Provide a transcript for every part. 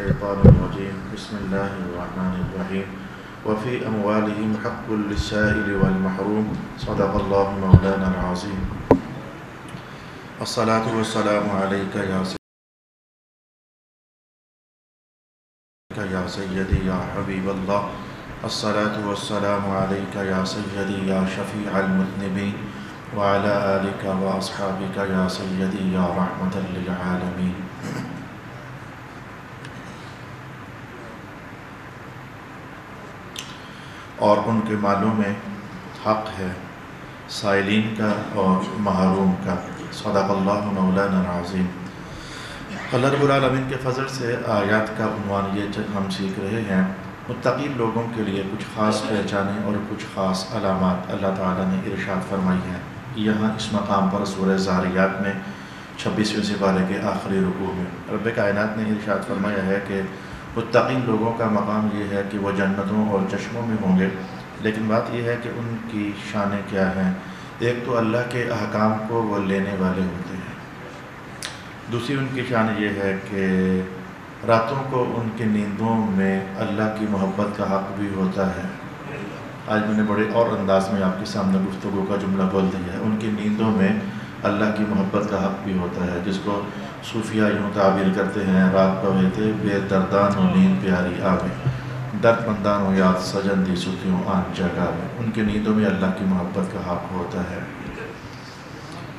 الشيطان الرجيم بسم الله الرحمن الرحيم وفي أموالهم حق للسائل والمحروم صدق الله مولانا العظيم الصلاة والسلام عليك يا سيدي يا حبيب الله الصلاة والسلام عليك يا سيدي يا شفيع المذنبين وعلى آلك وأصحابك يا سيدي يا رحمة للعالمين. اور ان کے مالوں میں حق ہے سائلین کا اور محروم کا. صدق اللہ مولانا العظیم. اللہ رب العالمین کے فضل سے آیات کا عنوان یہ ہم سیکھ رہے ہیں متقی لوگوں کے لیے کچھ خاص پہچانیں اور کچھ خاص علامات اللہ تعالیٰ نے ارشاد فرمائی ہیں. یہاں اس مقام پر سورہ ذاریات میں 26ویں سپارے کے آخری رکوع میں رب کائنات نے ارشاد فرمایا ہے کہ متقی لوگوں کا مقام یہ ہے کہ وہ جنتوں اور چشموں میں ہوں گے. لیکن بات یہ ہے کہ ان کی شانیں کیا ہیں. ایک تو اللہ کے احکام کو وہ لینے والے ہوتے ہیں. دوسری ان کی شان یہ ہے کہ راتوں کو ان کی نیندوں میں اللہ کی محبت کا حق بھی ہوتا ہے. آج میں نے بڑے اور انداز میں آپ کے سامنے گفتگو کا جملہ بول دیا ہے. ان کی نیندوں میں اللہ کی محبت کا حق بھی ہوتا ہے, جس کو صوفیہ یوں تعبیر کرتے ہیں رات پویتے بے دردان و نیند پیاری آوے درد مندان و یاد سجن دی ستیوں آن جگہ میں. ان کی نیندوں میں اللہ کی محبت کا حق ہوتا ہے.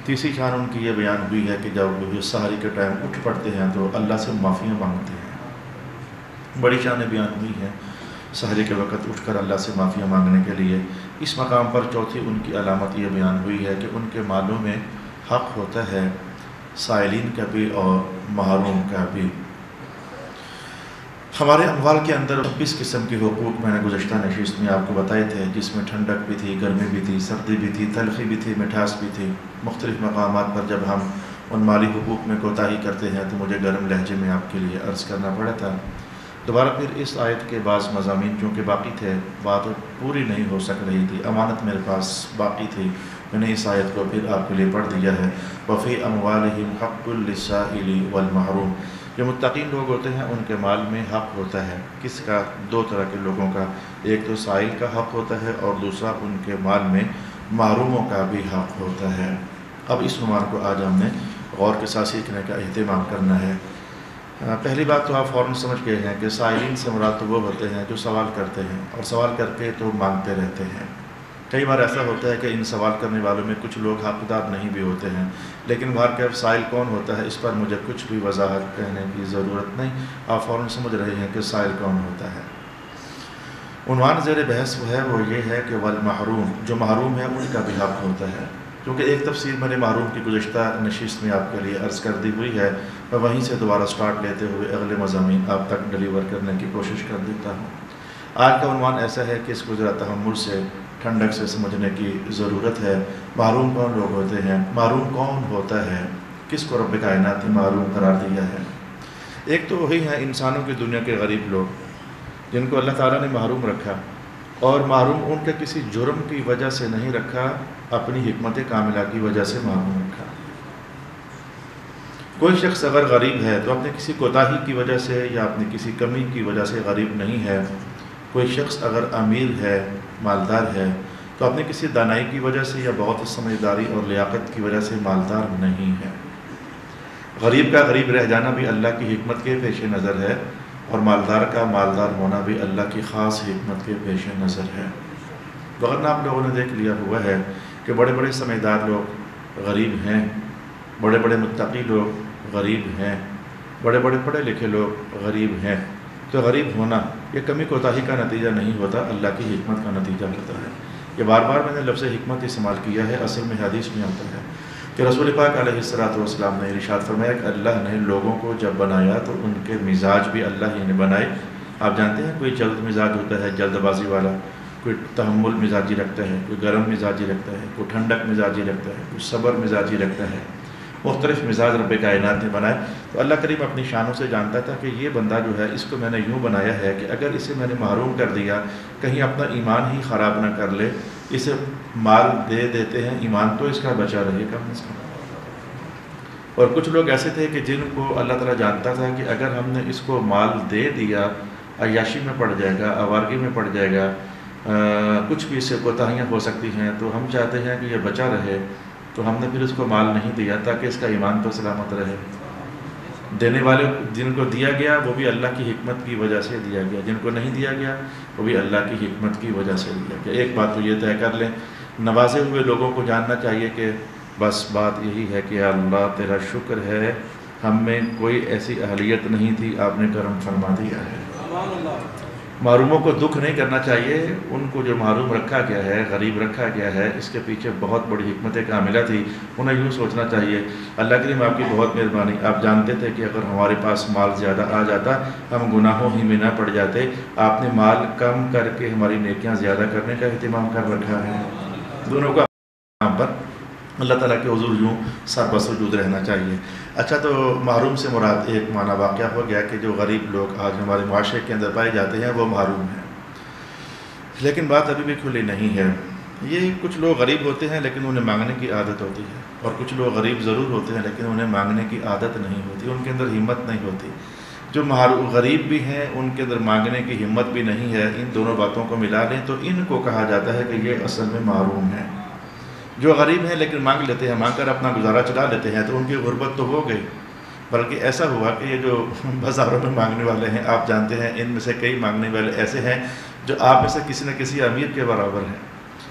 تیسری شان ان کی یہ بیان ہوئی ہے کہ جب وہ سحری کے ٹائم اٹھ پڑتے ہیں تو اللہ سے معافیاں مانگتے ہیں. بڑی شانیں بیان ہوئی ہیں سحری کے وقت اٹھ کر اللہ سے معافیاں مانگنے کے لیے. اس مقام پر چوتھی ان کی علامت یہ بیان ہوئی ہے کہ ان کے مالوں میں حق ہوتا ہے سائلین کا بھی اور محروم کا بھی. ہمارے اموال کے اندر 20 قسم کے حقوق میں نے گزشتہ نشست میں آپ کو بتائے تھے, جس میں ٹھنڈک بھی تھی, گرمی بھی تھی, سردی بھی تھی, تلخی بھی تھی, مٹھاس بھی تھی. مختلف مقامات پر جب ہم ان مالی حقوق میں کوتاہی کرتے ہیں تو مجھے گرم لہجے میں آپ کے لیے عرض کرنا پڑا تھا. دوبارہ پھر اس آیت کے بعض مضامین چونکہ باقی تھے, بات پوری نہیں ہو سک رہی تھی, امانت میرے پاس باقی تھی, میں نے اس آیت کو پھر آپ کے لیے پڑھ دیا ہے. وفی اموالہم حق للسائل والمحروم. جو متقین لوگ ہوتے ہیں ان کے مال میں حق ہوتا ہے. کس کا؟ دو طرح کے لوگوں کا. ایک تو سائل کا حق ہوتا ہے اور دوسرا ان کے مال میں محروموں کا بھی حق ہوتا ہے. اب اس عنوان کو آج ہم نے غور کے ساتھ سیکھنے کا اہتمام کرنا ہے. پہلی بات تو آپ فوراً سمجھ گئے ہیں کہ سائلین سے مراد تو وہ ہوتے ہیں جو سوال کرتے ہیں اور سوال کر کے تو مانگتے رہتے ہیں. کئی بار ایسا ہوتا ہے کہ ان سوال کرنے والوں میں کچھ لوگ حقدار نہیں بھی ہوتے ہیں, لیکن باہر کے سائل کون ہوتا ہے اس پر مجھے کچھ بھی وضاحت کہنے کی ضرورت نہیں. آپ فوراً سمجھ رہے ہیں کہ سائل کون ہوتا ہے. عنوان زیر بحث وہ یہ ہے کہ والمحروم, جو محروم ہے ان کا بھی حق ہوتا ہے. کیونکہ ایک تفسیر میں نے محروم کی گزشتہ نشست میں آپ کے لیے عرض کر دی ہوئی ہے, میں وہیں سے دوبارہ سٹارٹ لیتے ہوئے اگلے مضامین آپ تک ڈلیور کرنے کی کوشش کر دیتا ہوں. آج کا عنوان ایسا ہے کہ اس کو ذرا تحمل سے ٹھنڈک سے سمجھنے کی ضرورت ہے. محروم کون لوگ ہوتے ہیں, محروم کون ہوتا ہے, کس کو رب کائنات نے محروم قرار دیا ہے. ایک تو وہی ہیں انسانوں کی دنیا کے غریب لوگ جن کو اللہ تعالیٰ نے محروم رکھا, اور محروم ان کے کسی جرم کی وجہ سے نہیں رکھا, اپنی حکمت کاملہ کی وجہ سے محروم رکھا. کوئی شخص اگر غریب ہے تو اپنے کسی کوتاہی کی وجہ سے یا اپنی کسی کمی کی وجہ سے غریب نہیں ہے. کوئی شخص اگر امیر ہے, مالدار ہے, تو اپنی کسی دانائی کی وجہ سے یا بہت سمجھداری اور لیاقت کی وجہ سے مالدار نہیں ہے. غریب کا غریب رہ جانا بھی اللہ کی حکمت کے پیش نظر ہے, اور مالدار کا مالدار ہونا بھی اللہ کی خاص حکمت کے پیش نظر ہے. وغیرہ آپ لوگوں نے دیکھ لیا ہوا ہے کہ بڑے بڑے سمجھدار لوگ غریب ہیں, بڑے بڑے متقی لوگ غریب ہیں, بڑے بڑے پڑھے لکھے لوگ غریب ہیں. تو غریب ہونا یہ کمی کوتاہی کا نتیجہ نہیں ہوتا, اللہ کی حکمت کا نتیجہ ہوتا ہے. یہ بار بار میں نے لفظ حکمت استعمال کیا ہے, اصل میں حدیث میں آتا ہے کہ رسول پاک علیہ السلام نے ارشاد فرمایا کہ اللہ نے لوگوں کو جب بنایا تو ان کے مزاج بھی اللہ ہی نے بنائے. آپ جانتے ہیں کوئی جلد مزاج ہوتا ہے, جلد بازی والا, کوئی تحمل مزاجی رکھتا ہے, کوئی گرم مزاجی رکھتا ہے, کوئی ٹھنڈک مزاجی رکھتا ہے, کوئی صبر مزاجی رکھتا ہے. مختلف مزاج رب کائنات نے بنائے. تو اللہ کریم اپنی شانوں سے جانتا تھا کہ یہ بندہ جو ہے اس کو میں نے یوں بنایا ہے کہ اگر اسے میں نے محروم کر دیا, کہیں اپنا ایمان ہی خراب نہ کر لے, اسے مال دے دیتے ہیں, ایمان تو اس کا بچا رہے کم از کم. اور کچھ لوگ ایسے تھے کہ جن کو اللہ تعالیٰ جانتا تھا کہ اگر ہم نے اس کو مال دے دیا عیاشی میں پڑ جائے گا، آوارگی میں پڑ جائے گا، کچھ بھی اس سے کوتاہیاں ہو سکتی ہیں، تو ہم چاہتے ہیں کہ یہ بچا رہے، تو ہم نے پھر اس کو مال نہیں دیا تاکہ اس کا ایمان پر سلامت رہے۔ دینے والے جن کو دیا گیا وہ بھی اللہ کی حکمت کی وجہ سے دیا گیا، جن کو نہیں دیا گیا وہ بھی اللہ کی حکمت کی وجہ سے دیا گیا۔ ایک بات تو یہ طے کر لیں، نوازے ہوئے لوگوں کو جاننا چاہیے کہ بس بات یہی ہے کہ اللہ تیرا شکر ہے، ہم میں کوئی ایسی اہلیت نہیں تھی، آپ نے کرم فرما دیا ہے۔ محروموں کو دکھ نہیں کرنا چاہیے، ان کو جو محروم رکھا گیا ہے، غریب رکھا گیا ہے، اس کے پیچھے بہت بڑی حکمت کاملہ تھی، انہیں یوں سوچنا چاہیے اللہ کریم آپ کی بہت مہربانی، آپ جانتے تھے کہ اگر ہمارے پاس مال زیادہ آ جاتا ہم گناہوں ہی میں نہ پڑ جاتے، آپ نے مال کم کر کے ہماری نیکیاں زیادہ کرنے کا اہتمام کر رکھا ہے۔ دونوں کا کام پر اللہ تعالیٰ کے حضور یوں سر بسجود رہنا چاہیے۔ اچھا، تو محروم سے مراد ایک معنی واقعہ ہو گیا کہ جو غریب لوگ آج ہمارے معاشرے کے اندر پائے جاتے ہیں وہ محروم ہیں، لیکن بات ابھی بھی کھلی نہیں ہے۔ یہ کچھ لوگ غریب ہوتے ہیں لیکن انہیں مانگنے کی عادت ہوتی ہے، اور کچھ لوگ غریب ضرور ہوتے ہیں لیکن انہیں مانگنے کی عادت نہیں ہوتی، ان کے اندر ہمت نہیں ہوتی۔ جو غریب بھی ہیں ان کے اندر مانگنے کی ہمت بھی نہیں ہے، ان دونوں باتوں کو ملا لیں تو ان کو کہا جاتا ہے کہ یہ اصل میں محروم ہیں۔ جو غریب ہیں لیکن مانگ لیتے ہیں، مانگ کر اپنا گزارا چلا لیتے ہیں، تو ان کی غربت تو ہو گئی، بلکہ ایسا ہوا کہ یہ جو بازاروں میں مانگنے والے ہیں، آپ جانتے ہیں ان میں سے کئی مانگنے والے ایسے ہیں جو آپ میں سے کسی نہ کسی امیر کے برابر ہیں۔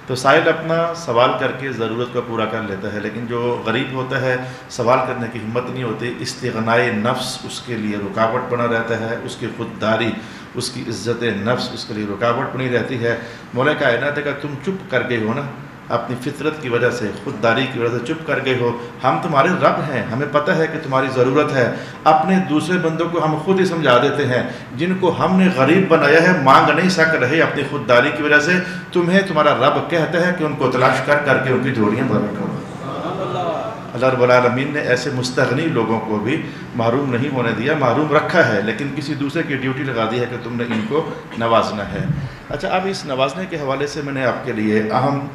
تو سائل اپنا سوال کر کے ضرورت کو پورا کر لیتا ہے، لیکن جو غریب ہوتا ہے سوال کرنے کی ہمت نہیں ہوتی، استغنائے نفس اس کے لیے رکاوٹ بنا رہتا ہے، اس کی خودداری، اس کی عزت نفس اس کے لیے رکاوٹ بنی رہتی ہے۔ مولا کائنات کا تم چپ کر گئے ہو نا، اپنی فطرت کی وجہ سے، خودداری کی وجہ سے چپ کر گئے ہو، ہم تمہارے رب ہیں، ہمیں پتہ ہے کہ تمہاری ضرورت ہے، اپنے دوسرے بندوں کو ہم خود ہی سمجھا دیتے ہیں، جن کو ہم نے غریب بنایا ہے مانگ نہیں سک رہے اپنی خودداری کی وجہ سے، تمہیں تمہارا رب کہتا ہے کہ ان کو تلاش کر کر کے ان کی جوڑیاں بھر کرو۔ اللہ رب العالمین نے ایسے مستغنی لوگوں کو بھی محروم نہیں ہونے دیا، محروم رکھا ہے، لیکن کسی دوسرے کی ڈیوٹی لگا دی ہے کہ تم نے ان کو نوازنا ہے۔ اچھا، اب اس نوازنے کے حوالے سے میں نے آپ کے لیے اہم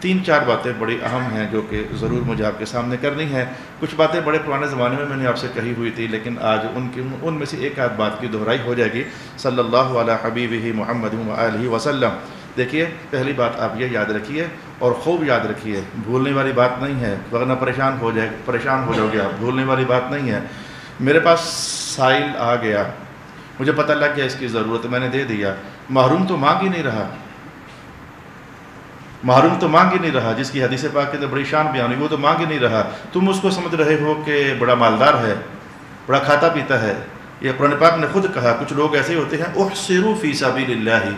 3-4 باتیں بڑی اہم ہیں جو کہ ضرور مجھے آپ کے سامنے کرنی ہیں۔ کچھ باتیں بڑے پرانے زمانے میں نے آپ سے کہی ہوئی تھی، لیکن آج ان میں سے ایک آدھ بات کی دہرائی ہو جائے گی۔ صلی اللہ علی حبیبہ محمد وآلہ وسلم۔ دیکھیے، پہلی بات آپ یہ یاد رکھیے اور خوب یاد رکھیے، بھولنے والی بات نہیں ہے، ورنہ پریشان ہو جاؤ گے آپ، بھولنے والی بات نہیں ہے۔ میرے پاس سائل آ گیا، مجھے پتہ لگ گیا اس کی ضرورت، میں نے دے دیا۔ محروم تو مانگ ہی نہیں رہا، محروم تو مانگ ہی نہیں رہا، جس کی حدیث پاک کے اندر بڑی شان بیان ہوئی، وہ تو مانگ ہی نہیں رہا۔ تم اس کو سمجھ رہے ہو کہ بڑا مالدار ہے، بڑا کھاتا پیتا ہے۔ یہ قرآن پاک نے خود کہا، کچھ لوگ ایسے ہوتے ہیں احصروا فی سبیل اللہ،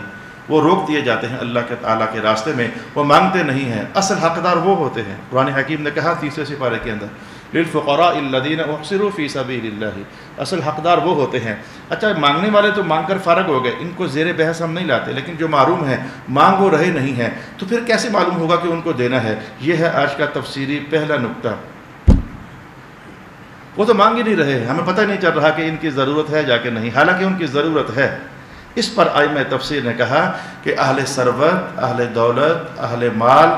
وہ روک دیے جاتے ہیں اللہ کے تعالیٰ کے راستے میں، وہ مانگتے نہیں ہیں۔ اصل حقدار وہ ہوتے ہیں، قرآن حکیم نے کہا 3 سپارے کے اندر، للفقراء الذین احصروا فی سبیل اللہ، اصل حقدار وہ ہوتے ہیں۔ اچھا، مانگنے والے تو مانگ کر فارغ ہو گئے، ان کو زیر بحث ہم نہیں لاتے، لیکن جو محروم ہیں مانگ وہ رہے نہیں ہیں، تو پھر کیسے معلوم ہوگا کہ ان کو دینا ہے؟ یہ ہے آج کا تفسیری پہلا نقطہ۔ وہ تو مانگ ہی نہیں رہے، ہمیں پتہ نہیں چل رہا کہ ان کی ضرورت ہے یا کہ نہیں، حالانکہ ان کی ضرورت ہے۔ اس پر ائمہ تفسیر نے کہا کہ اہل ثروت، اہل دولت، اہل مال،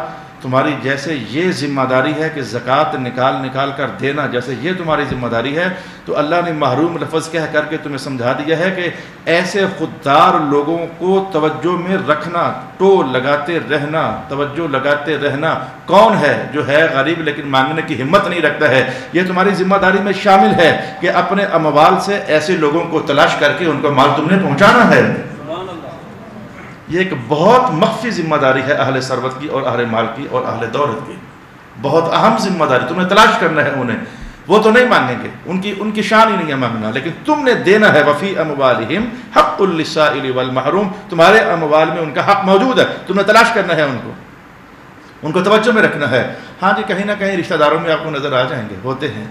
تمہاری جیسے یہ ذمہ داری ہے کہ زکوٰۃ نکال کر دینا، جیسے یہ تمہاری ذمہ داری ہے، تو اللہ نے محروم لفظ کہہ کر کے تمہیں سمجھا دیا ہے کہ ایسے خوددار لوگوں کو توجہ میں رکھنا، ٹول لگاتے رہنا، توجہ لگاتے رہنا۔ کون ہے جو ہے غریب لیکن مانگنے کی ہمت نہیں رکھتا ہے؟ یہ تمہاری ذمہ داری میں شامل ہے کہ اپنے اموال سے ایسے لوگوں کو تلاش کر کے ان کو مال تم نے پہنچانا ہے۔ یہ ایک بہت مخفی ذمہ داری ہے اہل ثروت کی اور اہل مال کی اور اہل دولت کی، بہت اہم ذمہ داری، تمہیں تلاش کرنا ہے انہیں۔ وہ تو نہیں مانگیں گے، ان کی شان ہی نہیں ہے مانگنا، لیکن تم نے دینا ہے۔ وفی اموالہم حق للسائل والمحروم، تمہارے اموال میں ان کا حق موجود ہے، تم نے تلاش کرنا ہے ان کو توجہ میں رکھنا ہے۔ ہاں جی، کہیں نہ کہیں رشتہ داروں میں آپ کو نظر آ جائیں گے، ہوتے ہیں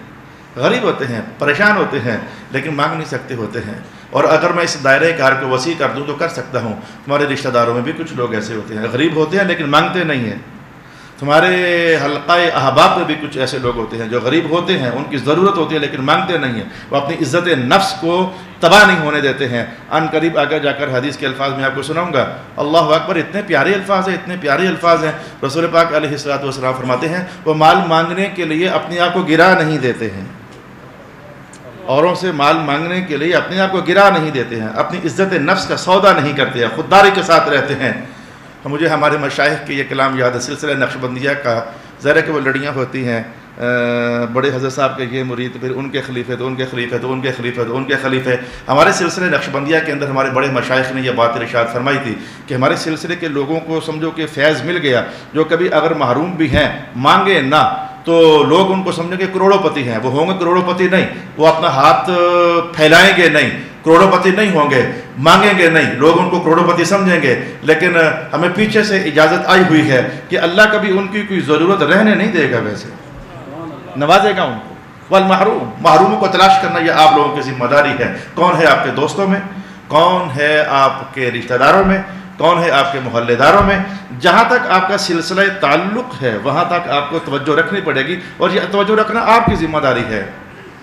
غریب ہوتے ہیں، پریشان ہوتے ہیں، لیکن مانگ نہیں سکتے ہوتے ہیں۔ اور اگر میں اس دائرۂ کار کو وسیع کر دوں تو کر سکتا ہوں، تمہارے رشتہ داروں میں بھی کچھ لوگ ایسے ہوتے ہیں، غریب ہوتے ہیں لیکن مانگتے نہیں ہیں۔ تمہارے حلقہ احباب میں بھی کچھ ایسے لوگ ہوتے ہیں جو غریب ہوتے ہیں، ان کی ضرورت ہوتی ہے لیکن مانگتے نہیں ہیں، وہ اپنی عزت نفس کو تباہ نہیں ہونے دیتے ہیں۔ ان قریب آگے جا کر حدیث کے الفاظ میں آپ کو سناؤں گا، اللہ اکبر، اتنے پیارے الفاظ ہیں، اتنے پیارے الفاظ ہیں۔ رسول پاک علیہ الصلوۃ والسلام فرماتے ہیں وہ مال مانگنے کے لیے اپنے آپ کو گرا نہیں دیتے ہیں، اوروں سے مال مانگنے کے لیے اپنے آپ کو گرا نہیں دیتے ہیں، اپنی عزت نفس کا سودا نہیں کرتے ہیں، خودداری کے ساتھ رہتے ہیں۔ مجھے ہمارے مشائخ کے یہ کلام یاد ہے، سلسلہ نقشبندیہ کا، ظاہر ہے کہ وہ لڑیاں ہوتی ہیں، بڑے حضرت صاحب کے یہ مرید، پھر ان کے خلیفے تو ان کے خلیفے تو ان کے خلیفے تو ان کے خلیفے۔ ہمارے سلسلے نقشبندیہ کے اندر ہمارے بڑے مشائخ نے یہ بات ارشاد فرمائی تھی کہ ہمارے سلسلے کے لوگوں کو سمجھو کہ فیض مل گیا، جو کبھی اگر محروم بھی ہیں، مانگے نہ تو لوگ ان کو سمجھیں گے کروڑوں پتی ہیں، وہ ہوں گے کروڑوں پتی نہیں، وہ اپنا ہاتھ پھیلائیں گے نہیں، کروڑوں پتی نہیں ہوں گے، مانگیں گے نہیں، لوگ ان کو کروڑوں پتی سمجھیں گے۔ لیکن ہمیں پیچھے سے اجازت آئی ہوئی ہے کہ اللہ کبھی ان کی کوئی ضرورت رہنے نہیں دے گا، ویسے نوازے گا ان کو۔ والمحروم، محروموں کو تلاش کرنا یہ آپ لوگوں کی ذمہ داری ہے۔ کون ہے آپ کے دوستوں میں، کون ہے آپ کے رشتہ داروں میں، کون ہے آپ کے محلے داروں میں، جہاں تک آپ کا سلسلہ تعلق ہے وہاں تک آپ کو توجہ رکھنی پڑے گی، اور یہ توجہ رکھنا آپ کی ذمہ داری ہے۔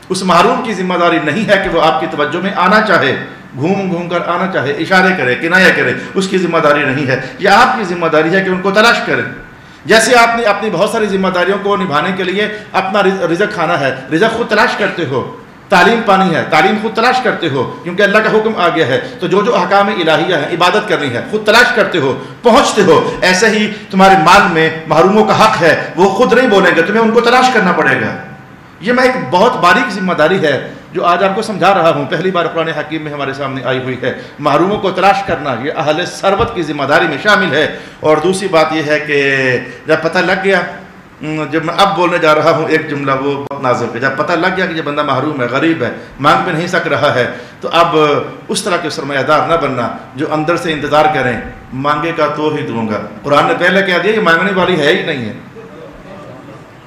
اس محروم کی ذمہ داری نہیں ہے کہ وہ آپ کی توجہ میں آنا چاہے، گھوم گھوم کر آنا چاہے، اشارے کرے، کنایہ کرے، اس کی ذمہ داری نہیں ہے۔ یہ آپ کی ذمہ داری ہے کہ ان کو تلاش کریں۔ جیسے آپ نے اپنی بہت ساری ذمہ داریوں کو نبھانے کے لیے اپنا رزق کھانا ہے، رزق خود تلاش کرتے ہو، تعلیم پانی ہے، تعلیم خود تلاش کرتے ہو کیونکہ اللہ کا حکم آ گیا ہے، تو جو احکام الہیہ ہیں، عبادت کرنی ہے، خود تلاش کرتے ہو، پہنچتے ہو۔ ایسے ہی تمہارے مال میں محروموں کا حق ہے، وہ خود نہیں بولیں گے، تمہیں ان کو تلاش کرنا پڑے گا۔ یہ میں ایک بہت باریک ذمہ داری ہے جو آج آپ کو سمجھا رہا ہوں، پہلی بار قرآن حکیم میں ہمارے سامنے آئی ہوئی ہے۔ محروموں کو تلاش کرنا یہ اہل ثروت کی ذمہ داری میں شامل ہے۔ اور دوسری بات یہ ہے کہ جب پتہ لگ گیا، جب میں اب بولنے جا رہا ہوں ایک جملہ وہ بہت نازک ہے، جب پتہ لگ گیا کہ یہ بندہ محروم ہے، غریب ہے، مانگ بھی نہیں سک رہا ہے، تو اب اس طرح کے سرمایہ دار نہ بننا جو اندر سے انتظار کریں مانگے گا تو ہی دوں گا۔ قرآن نے پہلے کہہ دیا یہ مانگنے والی ہے ہی نہیں ہے،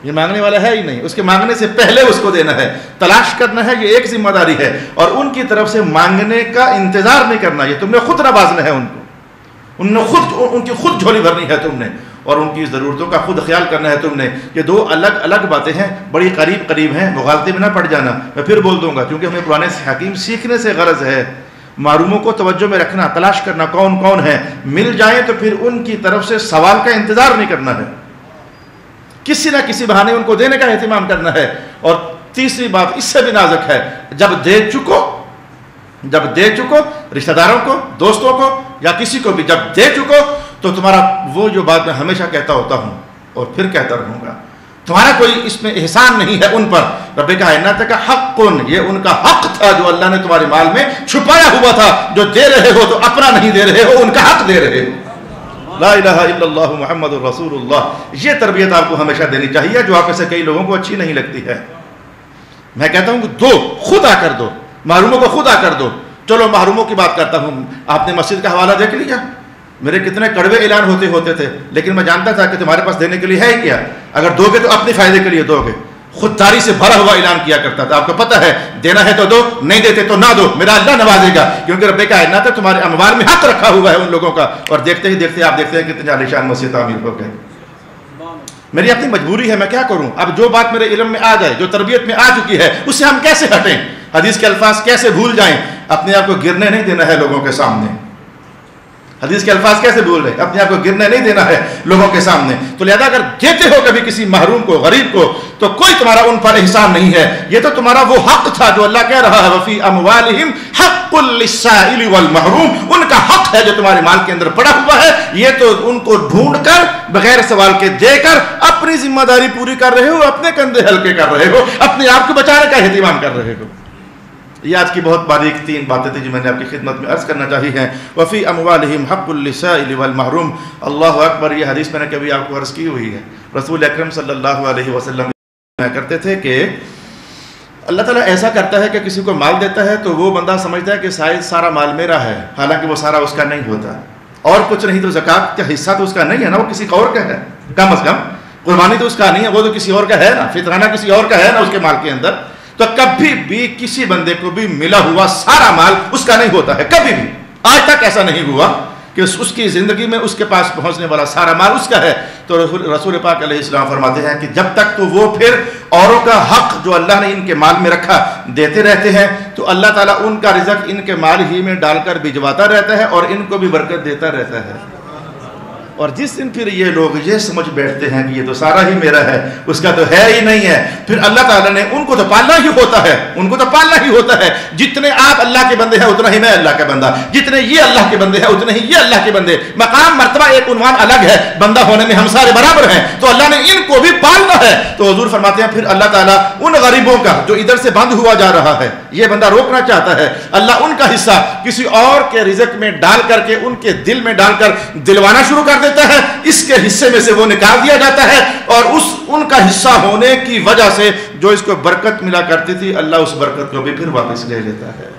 یہ مانگنے والا ہے ہی نہیں، اس کے مانگنے سے پہلے اس کو دینا ہے، تلاش کرنا ہے، یہ ایک ذمہ داری ہے۔ اور ان کی طرف سے مانگنے کا انتظار نہیں کرنا، یہ تم نے خود نوازنا ہے ان کو، ان کی خود جھولی بھرنی ہے تم نے، اور ان کی ضرورتوں کا خود خیال کرنا ہے تم نے۔ یہ دو الگ الگ باتیں ہیں، بڑی قریب ہیں، مغالطے میں نہ پڑ جانا۔ میں پھر بول دوں گا کیونکہ ہمیں قرآن حکیم سیکھنے سے غرض ہے۔ محروموں کو توجہ میں رکھنا، تلاش کرنا کون کون ہے، مل جائیں تو پھر ان کی طرف سے سوال کا انتظار نہیں کرنا ہے، کسی نہ کسی بہانے ان کو دینے کا اہتمام کرنا ہے۔ اور تیسری بات اس سے بھی نازک ہے، جب دے چکو رشتہ داروں کو، دوستوں کو یا کسی کو بھی، جب دے چکو تو تمہارا وہ جو بات میں ہمیشہ کہتا ہوتا ہوں اور پھر کہتا رہوں گا، تمہارا کوئی اس میں احسان نہیں ہے ان پر۔ رب کائنات کا حق، یہ ان کا حق تھا جو اللہ نے تمہارے مال میں چھپایا ہوا تھا، جو دے رہے ہو تو اپنا نہیں دے رہے ہو، ان کا حق دے رہے ہو۔ لا الہ الا اللہ محمد الرسول اللہ، یہ تربیت آپ کو ہمیشہ دینی چاہیے جو آپ میں سے کئی لوگوں کو اچھی نہیں لگتی ہے۔ میں کہتا ہوں کہ دو، خود آ کر دو، محروموں کو خود آ کر دو۔ چلو محروموں کی بات کرتا ہوں، آپ نے مسجد کا حوالہ دیکھ لیا، میرے کتنے کڑوے اعلان ہوتے تھے، لیکن میں جانتا تھا کہ تمہارے پاس دینے کے لیے ہے ہی کیا، اگر دو گے تو اپنے فائدے کے لیے دو گے۔ خودداری سے بھرا ہوا اعلان کیا کرتا تھا، آپ کو پتہ ہے دینا ہے تو دو، نہیں دیتے تو نہ دو، میرا اللہ نوازے گا، کیونکہ رب کائنات تمہارے اموال میں حق رکھا ہوا ہے ان لوگوں کا۔ اور دیکھتے ہی دیکھتے آپ دیکھتے ہیں کتنے عالیشان مسجد تعمیر ہو گئے۔ میری اپنی مجبوری ہے، میں کیا کروں؟ اب جو بات میرے علم میں آ جائے، جو تربیت میں آ چکی ہے، اس سے ہم کیسے ہٹیں؟ حدیث کے الفاظ کیسے بھول جائیں؟ اپنے آپ کو گرنے نہیں دینا ہے لوگوں کے سامنے۔ حدیث کے الفاظ کیسے بول رہے؟ اپنے آپ کو گرنے نہیں دینا ہے لوگوں کے سامنے۔ تو لہذا اگر دیتے ہو کبھی کسی محروم کو، غریب کو، تو کوئی تمہارا ان پر احسان نہیں ہے، یہ تو تمہارا وہ حق تھا جو اللہ کہہ رہا ہے وفی اموالہم حق للسائل والمحروم، ان کا حق ہے جو تمہارے مال کے اندر پڑا ہوا ہے، یہ تو ان کو ڈھونڈ کر بغیر سوال کے دے کر اپنی ذمہ داری پوری کر رہے ہو، اپنے کندھے ہلکے کر رہے ہو، اپنے آپ کو بچانے کا اہتمام کر رہے ہو۔ یہ آج کی بہت باریک تین باتیں تھیں جو میں نے آپ کی خدمت میں عرض کرنا چاہی ہیں۔ وفی اموالہم حق للسائل والمحروم، اللہ اکبر۔ یہ حدیث میں نے کبھی آپ کو عرض کی ہوئی ہے، رسول اکرم صلی اللہ علیہ وسلم کرتے تھے کہ اللہ تعالیٰ ایسا کرتا ہے کہ کسی کو مال دیتا ہے تو وہ بندہ سمجھتا ہے کہ سارا مال میرا ہے، حالانکہ وہ سارا اس کا نہیں ہوتا، اور کچھ نہیں تو زکوٰۃ کا حصہ تو اس کا نہیں ہے نا، وہ کسی اور کا ہے، کم از کم قربانی تو اس کا نہیں ہے، وہ تو کسی اور کا ہے نا، فطرانہ کسی اور کا ہے نا اس کے مال کے اندر۔ تو کبھی بھی کسی بندے کو بھی ملا ہوا سارا مال اس کا نہیں ہوتا ہے، کبھی بھی آج تک ایسا نہیں ہوا کہ اس کی زندگی میں اس کے پاس پہنچنے والا سارا مال اس کا ہے۔ تو رسول پاک علیہ السلام فرماتے ہیں کہ جب تک تو وہ پھر اوروں کا حق جو اللہ نے ان کے مال میں رکھا دیتے رہتے ہیں، تو اللہ تعالیٰ ان کا رزق ان کے مال ہی میں ڈال کر بھجواتا رہتا ہے اور ان کو بھی برکت دیتا رہتا ہے۔ اور جس دن پھر یہ لوگ یہ سمجھ بیٹھتے ہیں کہ یہ تو سارا ہی میرا ہے، اس کا تو ہے ہی نہیں ہے، پھر اللہ تعالیٰ نے ان کو تو پالنا ہی ہوتا ہے، ان کو تو پالنا ہی ہوتا ہے. جتنے آپ اللہ کے بندے ہیں اتنا ہی میں اللہ کا بندہ، جتنے یہ اللہ کے بندے ہیں اتنے ہی یہ اللہ کے بندے. مقام مرتبہ ایک عنوان الگ ہے، بندہ ہونے میں ہم سارے برابر ہیں، تو اللہ نے ان کو بھی پالنا ہے. تو حضور فرماتے ہیں پھر اللہ تعالیٰ ان غریبوں کا جو ادھر سے بند ہوا جا رہا ہے، یہ بندہ روکنا چاہتا ہے، اللہ ان کا حصہ کسی اور کے رزق میں ڈال کر کے ان کے دل میں ڈال کر دلوانا شروع کر دیتا ہے. اس کے حصے میں سے وہ نکال دیا جاتا ہے، اور ان کا حصہ ہونے کی وجہ سے جو اس کو برکت ملا کرتی تھی، اللہ اس برکت کو بھی پھر واپس لے لیتا ہے.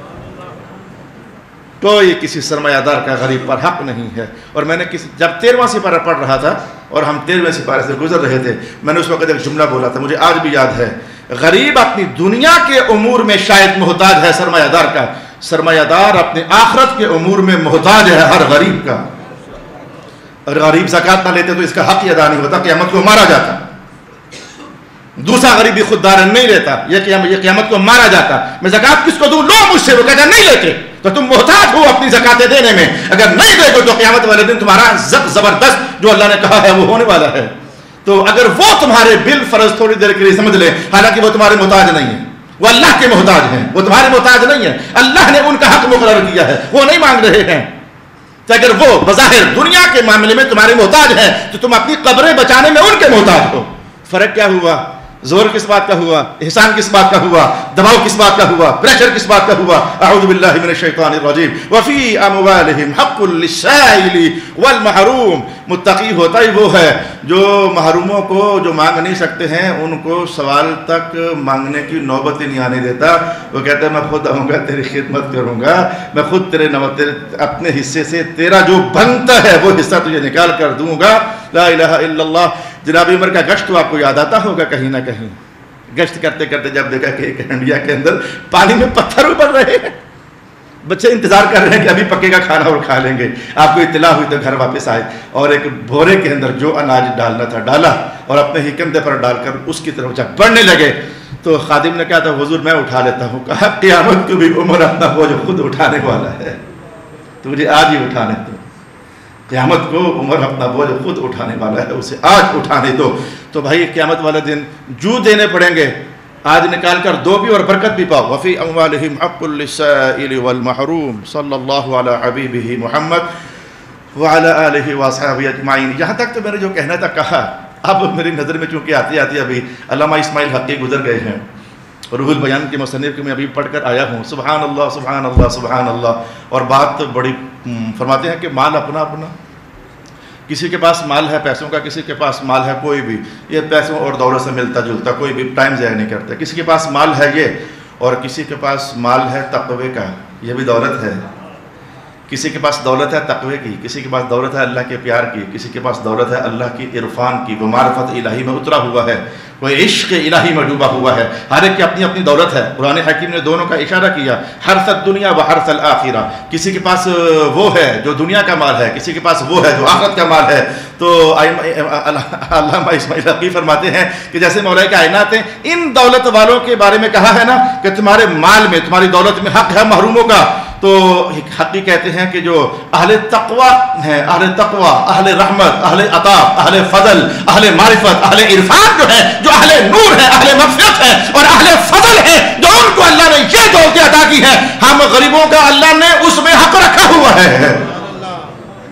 کوئی کسی سرمایہ دار کا غریب پر حق نہیں ہے. اور میں نے جب 13واں سپارہ پڑھ رہا تھا اور ہم 13ویں سپارے سے گزر رہے تھے، میں نے اس وقت ایک جملہ بولا تھا، مجھے آج بھی یاد ہے. غریب اپنی دنیا کے امور میں شاید محتاج ہے سرمایہ دار کا، سرمایہ دار اپنے آخرت کے امور میں محتاج ہے ہر غریب کا. اور غریب زکات نہ لیتے تو اس کا حق ہی ادا نہیں ہوتا، قیامت کو مارا جاتا. دوسرا غریب بھی خود دارن نہیں لیتا، یہ قیامت کو مارا جاتا. میں زکات کس کو دوں؟ لو مجھ سے. وہ کہتا نہیں لیتے تو تم محتاج ہو اپنی زکاتیں دینے میں. اگر نہیں دے گے تو قیامت والے دن تمہارا زبردست جو اللہ نے کہا ہے وہ ہونے والا ہے. تو اگر وہ تمہارے بل فرض تھوڑی دیر کے لیے سمجھ لیں، حالانکہ وہ تمہارے محتاج نہیں ہیں، وہ اللہ کے محتاج ہیں، وہ تمہارے محتاج نہیں ہیں. اللہ نے ان کا حق مقرر کیا ہے، وہ نہیں مانگ رہے ہیں. تو اگر وہ بظاہر دنیا کے معاملے میں تمہارے محتاج ہیں تو تم اپنی قبریں بچانے میں ان کے محتاج ہو. فرق کیا ہوا؟ زور کس بات کا ہوا؟ احسان کس بات کا ہوا؟ دباؤ کس بات کا ہوا؟ پریشر کس بات کا ہوا؟ اعوذ باللہ من الشیطان الرجیم. وفی اموالہم حق للسائل والمحروم. متقی ہوتا ہی وہ ہے جو محروموں کو جو مانگ نہیں سکتے ہیں ان کو سوال تک مانگنے کی نوبت ہی نہیں آنے دیتا. وہ کہتا ہے میں خود آؤں گا، تیری خدمت کروں گا، میں خود تیرے اپنے حصے سے تیرا جو بنتا ہے وہ حصہ تجھے نکال کر دوں گا. لا الہ الا اللہ. جناب عمر کا گشت تو آپ کو یاد آتا ہوگا کہیں نہ کہیں. گشت کرتے کرتے جب دیکھا کہ ایک انڈیا کے اندر پانی میں پتھر ابل رہے ہیں، بچے انتظار کر رہے ہیں کہ ابھی پکے گا کھانا اور کھا لیں گے. آپ کو اطلاع ہوئی تو گھر واپس آئے اور ایک بھورے کے اندر جو اناج ڈالنا تھا ڈالا اور اپنے ہی کندھے پر ڈال کر اس کی طرف جب بڑھنے لگے تو خادم نے کہا تھا حضور میں اٹھا لیتا ہوں. کہا قیامت کو بھی عمر اپنا بوجھ خود اٹھانے والا ہے، تو مجھے آج ہی اٹھانے دو. قیامت کو عمر اپنا بوجھ خود اٹھانے والا ہے، اسے آج اٹھانے دو. تو بھائی قیامت والے دن جو دینے پڑیں گے، آج نکال کر دو بھی اور برکت بھی پاؤ. وفی اموالہم حق للسائل والمحروم. صلی اللہ علی حبیبہ محمد وعلی آلہ وصحبہ اجمعین. یہاں تک تو میں نے جو کہنا تھا کہا. اب میری نظر میں چونکہ آتی آتی ابھی علامہ اسماعیل حقی گزر گئے ہیں، روح البیان کے مصنف کو میں ابھی پڑھ کر آیا ہوں. سبحان اللہ سبحان اللہ سبحان اللہ. اور بات بڑی فرماتے ہیں کہ مال اپنا اپنا، کسی کے پاس مال ہے پیسوں کا، کسی کے پاس مال ہے کوئی بھی یہ پیسوں اور دولت سے ملتا جلتا، کوئی بھی ٹائم ضائع نہیں کرتا. کسی کے پاس مال ہے یہ، اور کسی کے پاس مال ہے تقوی کا، یہ بھی دولت ہے. کسی کے پاس دولت ہے تقوی کی، کسی کے پاس دولت ہے اللہ کے پیار کی، کسی کے پاس دولت ہے اللہ کی عرفان کی، وہ معرفت الہی میں اترا ہوا ہے، کوئی عشق الہی میں ڈوبا ہوا ہے. ہر ایک کی اپنی اپنی دولت ہے. قرآن حکیم نے دونوں کا اشارہ کیا، حرث الدنیا و حرث الآخرہ. کسی کے پاس وہ ہے جو دنیا کا مال ہے، کسی کے پاس وہ ہے جو آخرت کا مال ہے. تو علامہ اسماعیل حقی فرماتے ہیں کہ جیسے مولا کائنات ہیں، ان دولت والوں کے بارے میں کہا ہے نا کہ تمہارے مال میں تمہاری دولت میں حق ہے محروموں کا. تو حقی کہتے ہیں کہ جو اہل تقوی ہیں، اہل تقوی، اہل رحمت، اہل عطا، اہل فضل، اہل معرفت، اہل عرفان جو ہے، جو اہل نور ہے، اہل مغفرت ہے اور اہل فضل ہے، جو ان کو اللہ نے یہ دولتیں عطا کی ہیں، ہم غریبوں کا اللہ نے اس میں حق رکھا ہوا ہے.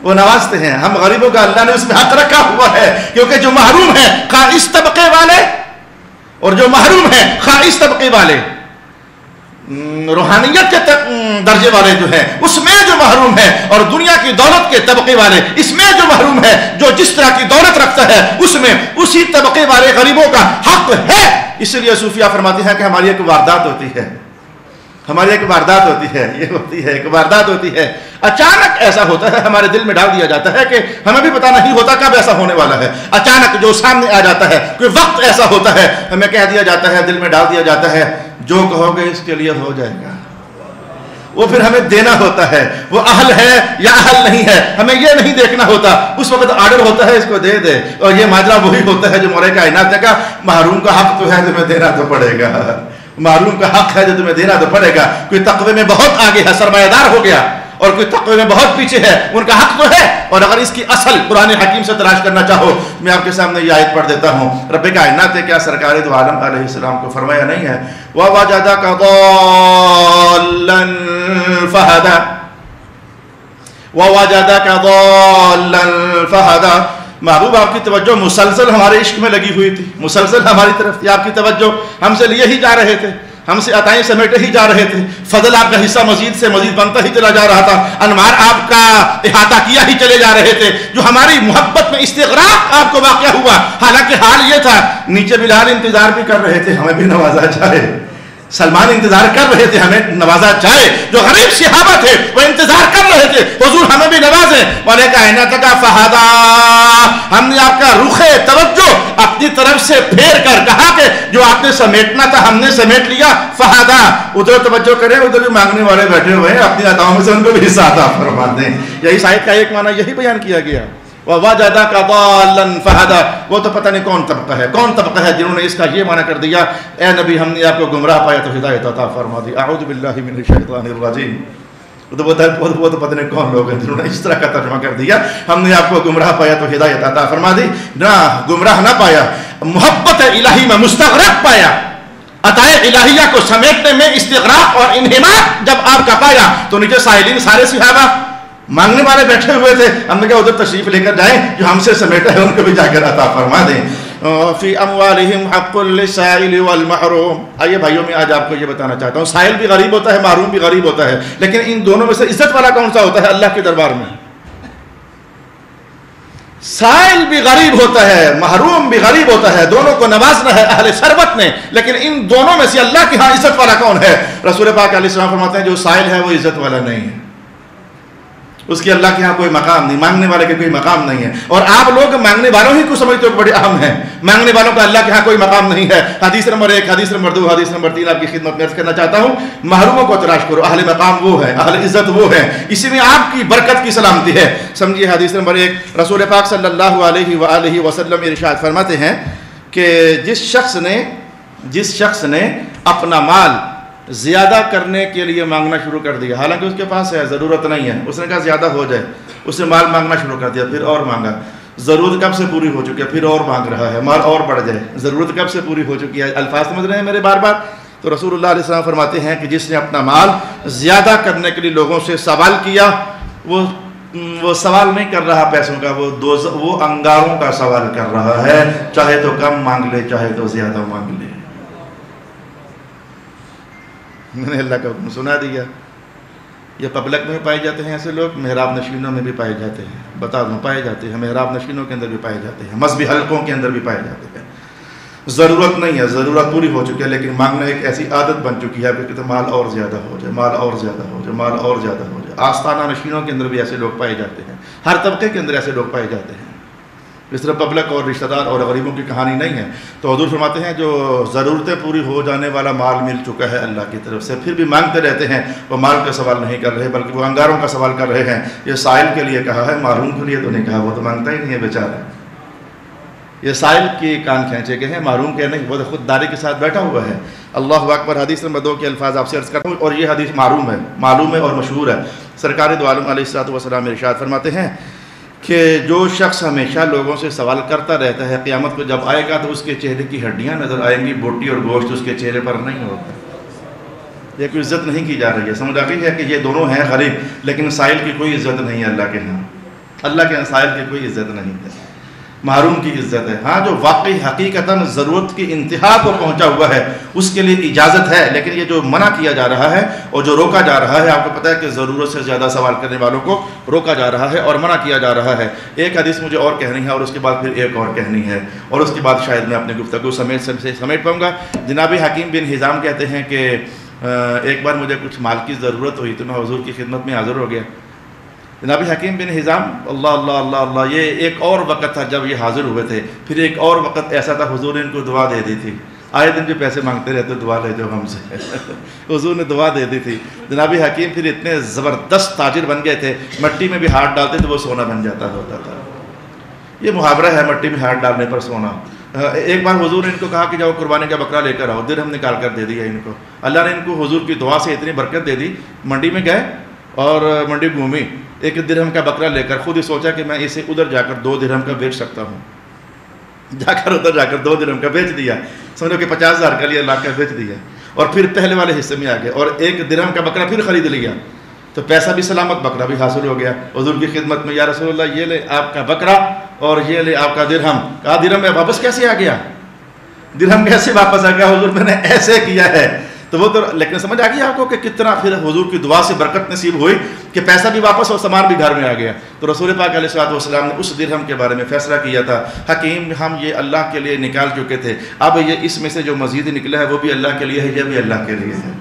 وہ نوازتے ہیں، ہم غریبوں کا اللہ نے اس میں حق رکھا ہوا ہے. کیونکہ جو محروم ہیں خواہ اس طبقے والے اور جو محروم ہیں خواہ اس طبقے والے، روحانیت کے درجے والے جو ہیں اس میں جو محروم ہے، اور دنیا کی دولت کے طبقے والے اس میں جو محروم ہے، جو جس طرح کی دولت رکھتا ہے اس میں اسی طبقے والے غریبوں کا حق ہے. اس لیے صوفیہ فرماتے ہیں کہ ہماری ایک واردات ہوتی ہے، ہماری ایک واردات ہوتی ہے، یہ ہوتی ہے ایک واردات ہوتی ہے. اچانک ایسا ہوتا ہے، ہمارے دل میں ڈال دیا جاتا ہے کہ ہمیں بھی پتہ نہیں ہوتا کب ایسا ہونے والا ہے. اچانک جو سامنے آ جاتا ہے، کوئی وقت ایسا ہوتا ہے، ہمیں کہہ دیا جاتا ہے، دل میں ڈال دیا جاتا ہے جو کہو گے اس کے لیے ہو جائے گا. وہ پھر ہمیں دینا ہوتا ہے، وہ اہل ہے یا اہل نہیں ہے ہمیں یہ نہیں دیکھنا ہوتا. اس وقت آرڈر ہوتا ہے اس کو دے دے. اور یہ ماجرا وہی ہوتا ہے جو مولا کائنات نے کہا محروم کا حق تو ہے، تمہیں دینا تو پڑے گا. معلوم کا حق ہے جو تمہیں دینا تو پڑے گا. کوئی تقوی میں بہت آگے ہے، سرمایہ دار ہو گیا اور کوئی تقوی میں بہت پیچھے ہے، ان کا حق تو ہے، اور اگر اس کی اصل قرآن حکیم سے تلاش کرنا چاہو، میں آپ کے سامنے یہ آیت پڑھ دیتا ہوں۔ رب کائنات نے کیا سرکار دو عالم علیہ السلام کو فرمایا نہیں ہے وَوَجَدَكَ ضَالًّا فَهَدَى وَوَجَدَكَ ضَالًّا فَهَدَى۔ محبوب آپ کی توجہ مسلسل ہمارے عشق میں لگی ہوئی تھی، مسلسل ہماری طرف تھی، آپ کی توجہ ہم سے لیے ہی جا رہے تھے، ہم سے عطائیں سمیٹے ہی جا رہے تھے، فضل آپ کا حصہ مزید سے مزید بنتا ہی چلا جا رہا تھا، انوار آپ کا احاطہ کیا ہی چلے جا رہے تھے، جو ہماری محبت میں استغراق آپ کو واقع ہوا۔ حالانکہ حال یہ تھا نیچے بلال انتظار بھی کر رہے تھے ہمیں بھی نوازا جائے، سلمان انتظار کر رہے تھے ہمیں نوازا جائے، جو غریب صحابہ تھے وہ انتظار کر رہے تھے حضور ہمیں بھی نوازیں۔ مولا کائنات کا فہدا، ہم نے آپ کا رخ توجہ اپنی طرف سے پھیر کر کہا کہ جو آپ نے سمیٹنا تھا ہم نے سمیٹ لیا، فہدا، ادھر توجہ کریں، ادھر بھی مانگنے والے بیٹھے ہوئے ہیں، اپنی عطاؤں میں سے ان کو بھی حصہ عطا فرما دیں۔ یہی آیت کا ایک معنی یہی بیان کیا گیا، وَوَجَدَكَ ضَالًّا فَهَدَى۔ وہ تو پتہ نہیں کون طبقہ ہے جنہوں نے اس کا یہ معنی کر دیا، اے نبی ہم نے آپ کو گمراہ پایا تو ہدایت عطا فرما دی۔ اعوذ باللہ من الشیطان الرجیم۔ وہ تو پتہ نہیں کون لوگ ہیں جنہوں نے اس طرح کا ترجمہ کر دیا، ہم نے آپ کو گمراہ پایا تو ہدایت عطا فرما دی، نہ گمراہ نہ پایا، محبت الہی میں مستغرق پایا، عطائے الہیہ کو سمیٹنے میں استغراق اور انہماک جب آپ کا پایا تو نیچے سائلین سارے صحابہ مانگنے والے بیٹھے ہوئے تھے، ہم نے کہا ادھر تشریف لے کر جائیں، جو ہم سے سمیٹا ہے ان کو بھی جا کر عطا فرما دیں۔ فی اموالہم حق للسائل والمحروم۔ آئیے بھائیوں میں آج آپ کو یہ بتانا چاہتا ہوں، سائل بھی غریب ہوتا ہے، محروم بھی غریب ہوتا ہے، لیکن ان دونوں میں سے عزت والا کون سا ہوتا ہے اللہ کے دربار میں؟ سائل بھی غریب ہوتا ہے، محروم بھی غریب ہوتا ہے، دونوں کو نوازنا ہے اہل ثروت نے، لیکن ان دونوں میں سے اللہ کے ہاں عزت والا کون ہے؟ رسول پاک علیہ السلام فرماتے ہیں جو سائل ہے وہ عزت والا نہیں ہے، اس کی اللہ کے ہاں کوئی مقام نہیں، مانگنے والے کے کوئی مقام نہیں ہے، اور آپ لوگ مانگنے والوں ہی کو سمجھتے ہو بڑے اہم ہیں، مانگنے والوں کا اللہ کے ہاں کوئی مقام نہیں ہے۔ حدیث نمبر 1، حدیث نمبر 2، حدیث نمبر 3 آپ کی خدمت میں عرض کرنا چاہتا ہوں، محروموں کو تلاش کرو، اہل مقام وہ ہے، اہل عزت وہ ہے، اسی میں آپ کی برکت کی سلامتی ہے۔ سمجھیے حدیث نمبر 1، رسول پاک صلی اللہ علیہ وآلہ وسلم ارشاد فرماتے ہیں کہ جس شخص نے اپنا مال زیادہ کرنے کے لیے مانگنا شروع کر دیا، حالانکہ اس کے پاس ہے، ضرورت نہیں ہے، اس نے کہا زیادہ ہو جائے، اس نے مال مانگنا شروع کر دیا، پھر اور مانگا، ضرورت کب سے پوری ہو چکی ہے، پھر اور مانگ رہا ہے، مال اور بڑھ جائے، ضرورت کب سے پوری ہو چکی ہے، الفاظ سمجھ رہے ہیں میرے بار بار؟ تو رسول اللہ علیہ السلام فرماتے ہیں کہ جس نے اپنا مال زیادہ کرنے کے لیے لوگوں سے سوال کیا، وہ سوال نہیں کر رہا پیسوں کا، وہ انگاروں کا سوال کر رہا ہے، چاہے تو کم مانگ لے چاہے تو زیادہ مانگ لے۔ میں نے اللہ کا حکم سنا دیا۔ یہ پبلک میں بھی پائے جاتے ہیں ایسے لوگ، محراب نشینوں میں بھی پائے جاتے ہیں، بتا دوں پائے جاتے ہیں، محراب نشینوں کے اندر بھی پائے جاتے ہیں، مذہبی حلقوں کے اندر بھی پائے جاتے ہیں۔ ضرورت نہیں ہے، ضرورت پوری ہو چکی ہے، لیکن مانگنا ایک ایسی عادت بن چکی ہے کہ مال اور زیادہ ہو جائے، مال اور زیادہ ہو جائے، مال اور زیادہ ہو جائے۔ آستانہ نشینوں کے اندر بھی ایسے لوگ پائے جاتے ہیں، ہر طبقے کے اندر ایسے لوگ پائے جاتے ہیں۔ اس طرح پبلک اور رشتہ دار اور غریبوں کی کہانی نہیں ہے۔ تو حضور فرماتے ہیں جو ضرورتیں پوری ہو جانے والا مال مل چکا ہے اللہ کی طرف سے، پھر بھی مانگتے رہتے ہیں، وہ مال کا سوال نہیں کر رہے بلکہ وہ انگاروں کا سوال کر رہے ہیں۔ یہ سائل کے لیے کہا ہے، محروم کے لیے تو نہیں کہا، وہ تو مانگتا ہی نہیں ہے بیچارہ۔ یہ سائل کی کان کھینچے گئے ہیں، محروم کے نہیں، وہ تو خود داری کے ساتھ بیٹھا ہوا ہے۔ اللہ اکبر۔ حدیث نمبر 2 کے الفاظ آپ سے عرض کرتا ہوں، اور یہ حدیث معلوم ہے اور مشہور ہے۔ سرکار دو عالم علیہ الصلوۃ والسلام ارشاد فرماتے ہیں کہ جو شخص ہمیشہ لوگوں سے سوال کرتا رہتا ہے، قیامت کو جب آئے گا تو اس کے چہرے کی ہڈیاں نظر آئیں گی، بوٹی اور گوشت اس کے چہرے پر نہیں ہوگا۔ یہ کوئی عزت نہیں کی جا رہی ہے، سمجھ آتی ہے کہ یہ دونوں ہیں غریب، لیکن سائل کی کوئی عزت نہیں ہے اللہ کے ہاں، اللہ کے ہاں سائل کی کوئی عزت نہیں ہے، محروم کی عزت ہے۔ ہاں جو واقعی حقیقتاً ضرورت کی انتہا کو پہنچا ہوا ہے اس کے لیے اجازت ہے، لیکن یہ جو منع کیا جا رہا ہے اور جو روکا جا رہا ہے، آپ کو پتہ ہے کہ ضرورت سے زیادہ سوال کرنے والوں کو روکا جا رہا ہے اور منع کیا جا رہا ہے۔ ایک حدیث مجھے اور کہنی ہے اور اس کے بعد پھر ایک اور کہنی ہے، اور اس کے بعد شاید میں اپنی گفتگو سمیٹ پاؤں گا۔ جناب حکیم بن حزام کہتے ہیں کہ ایک بار مجھے کچھ مال کی ضرورت ہوئی تو میں حضور کی خدمت میں حاضر ہو گیا۔ جناب حکیم بن حزام اللہ اللہ اللہ اللہ، یہ ایک اور وقت تھا جب یہ حاضر ہوئے تھے، پھر ایک اور وقت ایسا تھا حضور نے ان کو دعا دے دی تھی، آئے دن جو پیسے مانگتے رہتے دعا لے جو ہم سے، حضور نے دعا دے دی تھی۔ جناب حکیم پھر اتنے زبردست تاجر بن گئے تھے، مٹی میں بھی ہاتھ ڈالتے تو وہ سونا بن جاتا ہوتا تھا۔ یہ محاورہ ہے مٹی میں ہاتھ ڈالنے پر سونا۔ ایک بار حضور نے ان کو کہا کہ جاؤ قربانی کا بکرا لے کر آؤ، درہم نکال کر دے دیا ان کو۔ اللہ نے ان کو حضور کی دعا سے اتنی برکت دے دی، منڈی میں گئے اور منڈی گھومی، 1 درہم کا بکرا لے کر خود ہی سوچا کہ میں اسے ادھر جا کر 2 درہم کا بیچ سکتا ہوں، ادھر جا کر 2 درہم کا بیچ دیا، سمجھو کہ 50,000 کا لیا، لاکھ کا بیچ دیا، اور پھر پہلے والے حصے میں آ گیا اور 1 درہم کا بکرا پھر خرید لیا، تو پیسہ بھی سلامت، بکرا بھی حاصل ہو گیا۔ حضور کی خدمت میں، یا رسول اللہ یہ لے آپ کا بکرا اور یہ لے آپ کا درہم۔ کہا درہم میں واپس کیسے آ گیا؟ درہم کیسے واپس آ گیا؟ حضور میں نے ایسے کیا ہے۔ تو وہ تو لیکن سمجھ آ گئی آپ کو کہ کتنا پھر حضور کی دعا سے برکت نصیب ہوئی کہ پیسہ بھی واپس اور سامان بھی گھر میں آ گیا۔ تو رسول پاک علیہ الصلوۃ والسلام نے اس درہم کے بارے میں فیصلہ کیا تھا، حکیم ہم یہ اللہ کے لیے نکال چکے تھے، اب یہ اس میں سے جو مزید نکلا ہے وہ بھی اللہ کے لیے ہے، یہ بھی اللہ کے لیے ہے۔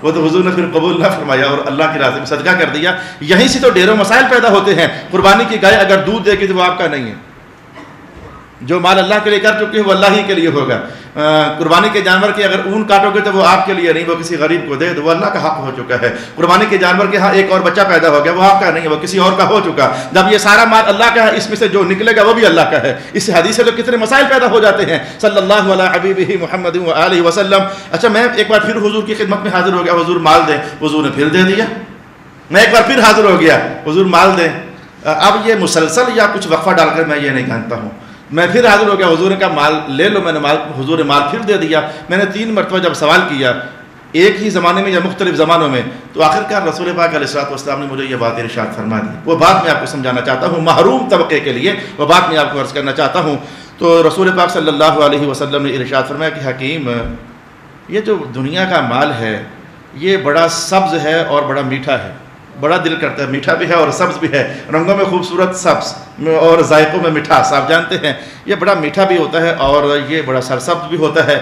وہ تو حضور نے پھر قبول نہ فرمایا اور اللہ کے راستے میں صدقہ کر دیا۔ یہیں سے تو ڈھیروں مسائل پیدا ہوتے ہیں۔ قربانی کی گائے اگر دودھ دے گی تو وہ آپ کا نہیں ہے، جو مال اللہ کے لیے کر چکے ہیں وہ اللہ ہی کے لیے ہوگا۔ قربانی کے جانور کے اگر اون کاٹو گے تو وہ آپ کے لیے نہیں، وہ کسی غریب کو دے تو وہ اللہ کا حق ہو چکا ہے۔ قربانی کے جانور کے ہاں ایک اور بچہ پیدا ہو گیا، وہ آپ کا نہیں ہے، وہ کسی اور کا ہو چکا۔ جب یہ سارا مال اللہ کا ہے، اس میں سے جو نکلے گا وہ بھی اللہ کا ہے۔ اس حدیث سے تو کتنے مسائل پیدا ہو جاتے ہیں۔ صلی اللہ علیہ حبیبہ محمد وآلہ وسلم۔ اچھا میں ایک بار پھر حضور کی خدمت میں حاضر ہو گیا، حضور مال دیں، حضور نے پھر دے دیا۔ میں ایک بار پھر حاضر ہو گیا، حضور مال دیں۔ اب یہ مسلسل یا کچھ وقفہ ڈال کر میں یہ نہیں جانتا ہوں، میں پھر حاضر ہو گیا، حضور نے کہا مال لے لو، میں نے حضور نے مال پھر دے دیا۔ میں نے 3 مرتبہ جب سوال کیا ایک ہی زمانے میں یا مختلف زمانوں میں، تو آخرکار رسول پاک علیہ الصلوۃ والسلام نے مجھے یہ بات ارشاد فرما دی۔ وہ بات میں آپ کو سمجھانا چاہتا ہوں محروم طبقے کے لیے، وہ بات میں آپ کو عرض کرنا چاہتا ہوں۔ تو رسول پاک صلی اللہ علیہ وسلم نے ارشاد فرمایا کہ حکیم یہ جو دنیا کا مال ہے یہ بڑا سبز ہے اور بڑا میٹھا ہے، بڑا دل کرتا ہے، میٹھا بھی ہے اور سبز بھی ہے، رنگوں میں خوبصورت سبز اور ذائقوں میں مٹھاس، آپ جانتے ہیں یہ بڑا میٹھا بھی ہوتا ہے اور یہ بڑا سرسبز بھی ہوتا ہے۔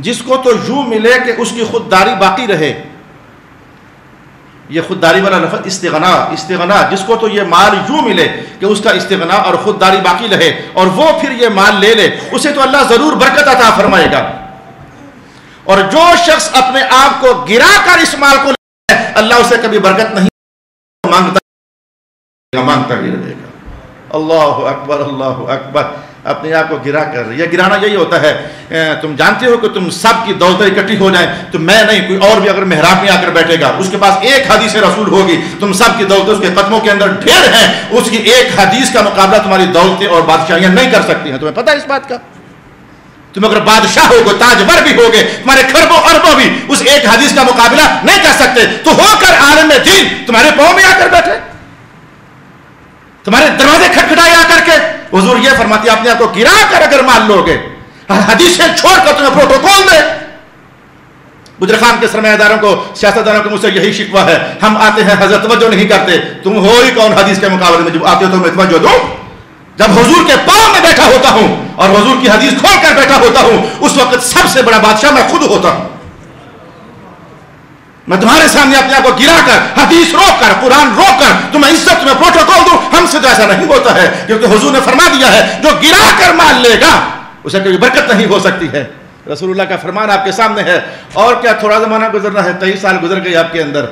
جس کو تو یوں ملے کہ اس کی خودداری باقی رہے، یہ خودداری والا لفظ استغنا، جس کو تو یہ مال یوں ملے کہ اس کا استغنا اور خودداری باقی رہے اور وہ پھر یہ مال لے لے، اسے تو اللہ ضرور برکت عطا فرمائے گا۔ اور جو شخص اپنے آپ کو گرا کر اس مال کو لے، اللہ اسے کبھی برکت نہیں مانگتا ہی رہے گا۔ اللہ اکبر، اللہ اکبر۔ اپنے آپ کو گرا کر، یہ گرانا یہی ہوتا ہے۔ تم جانتے ہو کہ تم سب کی دولتیں اکٹھی ہو جائیں تو میں نہیں، کوئی اور بھی اگر محراب میں آ کر بیٹھے گا، اس کے پاس ایک حدیث رسول ہوگی، تم سب کی دولتیں اس کے قدموں کے اندر ڈھیر ہیں، اس کی ایک حدیث کا مقابلہ تمہاری دولتیں اور بادشاہیاں نہیں کر سکتی ہیں۔ تمہیں پتہ ہے اس بات کا؟ تم اگر بادشاہ ہوگے، تاجور بھی ہوگے، تمہارے خربوں اربوں بھی اس ایک حدیث کا مقابلہ نہیں کر سکتے، تو ہو کر عالم دین تمہارے پاؤں میں آ کر بیٹھے، تمہارے دروازے کھٹکھٹائے آ کر کے۔ حضور یہ فرماتے ہیں اپنے آپ کو گرا کر اگر مان لو گے، حدیثیں چھوڑ کر تمہیں پروٹوکول دے۔ گجر خان کے سرمایہ داروں کو، سیاستدانوں کو مجھ سے یہی شکوہ ہے، ہم آتے ہیں حضرت توجہ نہیں کرتے۔ تم ہو ہی کون حدیث کے مقابلے میں؟ جب آتے ہو تو میں توجہ دوں؟ جب حضور کے پاؤں میں بیٹھا ہوتا ہوں اور حضور کی حدیث کھول کر بیٹھا ہوتا ہوں، اس وقت سب سے بڑا بادشاہ میں خود ہوتا ہوں۔ میں تمہارے سامنے اپنے آپ کو گرا کر، حدیث روک کر، قرآن روک کر تمہیں عزت، تمہیں پروٹوکول دوں، ہم سے تو ایسا نہیں ہوتا ہے، کیونکہ حضور نے فرما دیا ہے جو گرا کر مال لے گا اسے کوئی برکت نہیں ہو سکتی ہے۔ رسول اللہ کا فرمان آپ کے سامنے ہے۔ اور کیا تھوڑا زمانہ گزرنا ہے، 23 سال گزر گئے آپ کے اندر،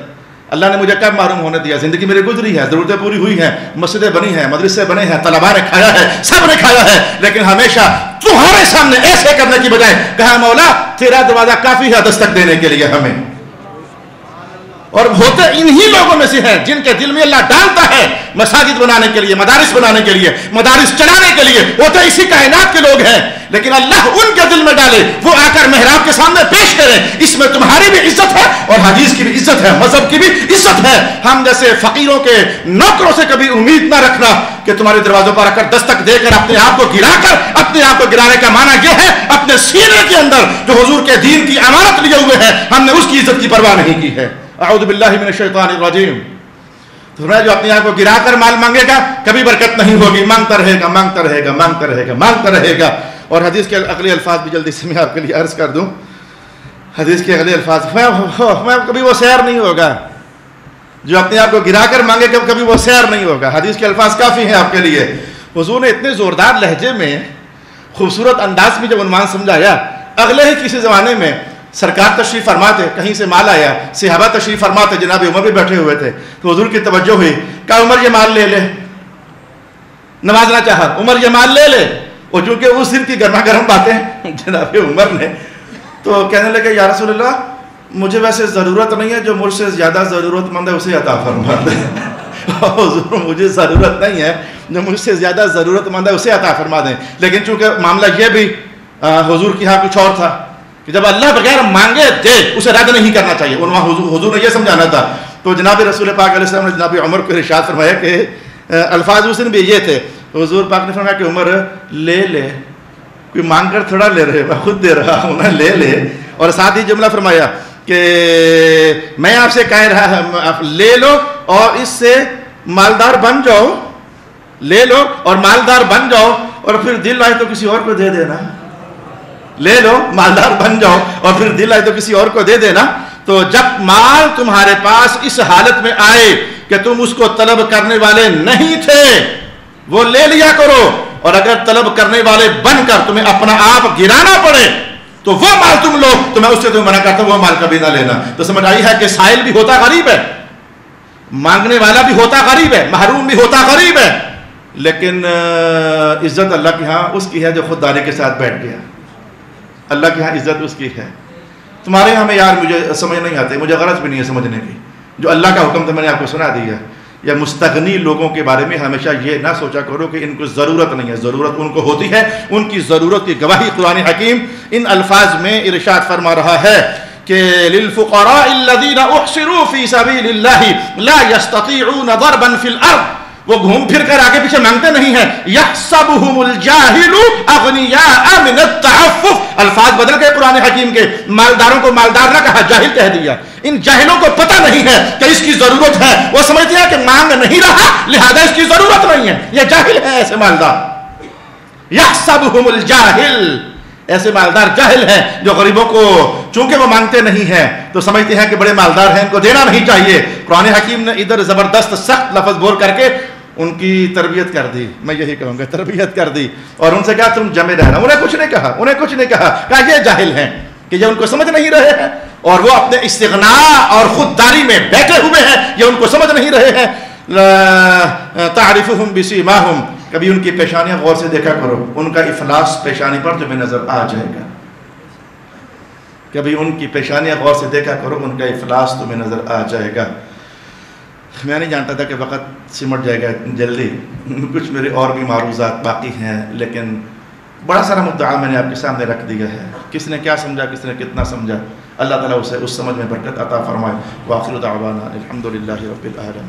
اللہ نے مجھے کب معروم ہونے دیا؟ زندگی میری گزری ہے، ضرورتیں پوری ہوئی ہیں، مسجدیں بنی ہیں، مدرسے بنے ہیں، طلباء نے کھایا ہے، سب نے کھایا ہے، لیکن ہمیشہ تمہارے سامنے ایسے کرنے کی بجائے کہا مولا تیرا دروازہ کافی ہے دستک دینے کے لیے ہمیں۔ اور ہوتے انہی لوگوں میں سے ہیں جن کے دل میں اللہ ڈالتا ہے مساجد بنانے کے لیے، مدارس بنانے کے لیے، مدارس چلانے کے لیے، وہ تو اسی کائنات کے لوگ ہیں، لیکن اللہ ان کے دل میں ڈالے، وہ آ کر محراب کے سامنے پیش کریں۔ اس میں تمہاری بھی عزت ہے اور حدیث کی بھی عزت ہے، مذہب کی بھی عزت ہے۔ ہم جیسے فقیروں کے نوکروں سے کبھی امید نہ رکھنا کہ تمہارے دروازوں پر آ کر دستک دے کر اپنے آپ کو گرا کر، اپنے آپ کو گرانے کا معنی یہ ہے اپنے سینے کے اندر جو حضور کے دین کی امانت لیے ہوئے ہیں ہم نے اس کی عزت کی پرواہ نہیں کی ہے۔ اعوذ باللہ من الشیطان الرجیم۔ تو جو اپنے آپ کو گرا کر مال مانگے گا کبھی برکت نہیں ہوگی، مانگتا رہے گا، مانگتا رہے گا، مانگتا رہے گا، مانگتا رہے گا۔ اور حدیث کے اگلے الفاظ بھی جلدی سے میں آپ کے لیے عرض کر دوں۔ حدیث کے اگلے الفاظ میں کبھی وہ سیر نہیں ہوگا جو اپنے آپ کو گرا کر مانگے، کبھی وہ سیر نہیں ہوگا۔ حدیث کے الفاظ کافی ہیں آپ کے لیے۔ حضور نے اتنے زوردار لہجے میں، خوبصورت انداز میں جب عنوان سمجھایا، اگلے ہی کسی زمانے میں سرکار تشریف فرماتے، کہیں سے مال آیا، صحابہ تشریف فرماتے، جناب عمر بھی بیٹھے ہوئے تھے، تو حضور کی توجہ ہوئی، کہا عمر یہ مال لے لے، نوازنا چاہا، عمر یہ مال لے لے۔ اور چونکہ اس دن کی گرما گرم باتیں جناب عمر نے، تو کہنے لگے یا رسول اللہ مجھے ویسے ضرورت نہیں ہے، جو مجھ سے زیادہ ضرورت مند ہے اسے عطا فرما دے۔ حضور مجھے ضرورت نہیں ہے، جو مجھ سے زیادہ ضرورت مند ہے اسے عطا فرما دیں۔ لیکن چونکہ معاملہ یہ بھی حضور کی یہاں کچھ اور تھا کہ جب اللہ بغیر مانگے دے اسے رد نہیں کرنا چاہیے، وہاں حضور نے یہ سمجھانا تھا۔ تو جناب رسول پاک علیہ السلام نے جناب عمر کو ارشاد فرمایا کہ الفاظ اس دن بھی یہ تھے، حضور پاک نے فرمایا کہ عمر لے لے، کوئی مانگ کر تھوڑا لے رہے، میں خود دے رہا ہوں نا، لے لے۔ اور ساتھ ہی جملہ فرمایا کہ میں آپ سے کہہ رہا ہوں لے لو اور اس سے مالدار بن جاؤ، لے لو اور مالدار بن جاؤ، اور پھر دل آئے تو کسی اور کو دے دینا۔ لے لو مالدار بن جاؤ اور پھر دل آئے تو کسی اور کو دے دینا۔ تو جب مال تمہارے پاس اس حالت میں آئے کہ تم اس کو طلب کرنے والے نہیں تھے، وہ لے لیا کرو، اور اگر طلب کرنے والے بن کر تمہیں اپنا آپ گرانا پڑے تو وہ مال تم لو، تو میں اس سے تمہیں منع کرتا ہوں وہ مال کبھی نہ لینا۔ تو سمجھ آئی ہے کہ سائل بھی ہوتا غریب ہے، مانگنے والا بھی ہوتا غریب ہے، محروم بھی ہوتا غریب ہے، لیکن عزت اللہ کے ہاں اس کی ہے جو خودداری کے ساتھ بیٹھ گیا۔ اللہ کے ہاں عزت اس کی ہے۔ تمہارے یہاں میں یار مجھے سمجھ نہیں آتے، مجھے غرض بھی نہیں ہے سمجھنے کی، جو اللہ کا حکم تھا میں نے آپ کو سنا دیا۔ یا مستغنی لوگوں کے بارے میں ہمیشہ یہ نہ سوچا کرو کہ ان کو ضرورت نہیں ہے، ضرورت ان کو ہوتی ہے، ان کی ضرورت کی گواہی قرآن حکیم ان الفاظ میں ارشاد فرما رہا ہے کہ للفقراء الذين احصروا في سبيل الله لا يستطيعون ضربا في الارض، وہ گھوم پھر کر آگے پیچھے مانگتے نہیں ہیں۔ يحسبهم الجاهل اغنياء من التعفف، الفاظ بدل گئے قرآن حکیم کے، مالداروں کو مالدار نہ کہا، جاہل کہہ دیا۔ ان جاہلوں کو پتہ نہیں ہے کہ اس کی ضرورت ہے، وہ سمجھتے ہیں کہ مانگ نہیں رہا لہذا اس کی ضرورت نہیں ہے، یہ جاہل ہے ایسے مالدار۔ يحسبهم الجاهل، ایسے مالدار جاہل ہیں جو غریبوں کو چونکہ وہ مانگتے نہیں ہیں تو سمجھتے ہیں کہ بڑے مالدار ہیں، ان کو دینا نہیں چاہیے۔ قرآن حکیم نے ادھر زبردست سخت لفظ بول کر کے ان کی تربیت کر دی، میں یہی کہوں گا تربیت کر دی، اور ان سے کہا تم جمع رہنا۔ انہیں کچھ نہیں کہا، انہیں کچھ نہیں کہا یہ جاہل ہیں کہ یہ ان کو سمجھ نہیں رہے ہیں، اور وہ اپنے استغناء اور خودداری میں بیٹھے ہوئے ہیں، یہ ان کو سمجھ نہیں رہے ہیں۔ تعرفهم بسیماہم، کبھی ان کی پیشانیاں غور سے دیکھا کرو، ان کا افلاس پیشانی پر تمہیں نظر آ جائے گا۔ کبھی ان کی پیشانیاں غور سے دیکھا کرو، ان کا افلاس تمہیں نظر آ جائے گا۔ میں نہیں جانتا تھا کہ وقت سمٹ جائے گا جلدی، کچھ میرے اور بھی معروضات باقی ہیں، لیکن بڑا سارا مدعا میں نے آپ کے سامنے رکھ دیا ہے۔ کس نے کیا سمجھا، کس نے کتنا سمجھا، اللہ تعالیٰ اسے اس سمجھ میں برکت عطا فرمائے۔ وآخر دعوانا الحمدللہ رب العالمین۔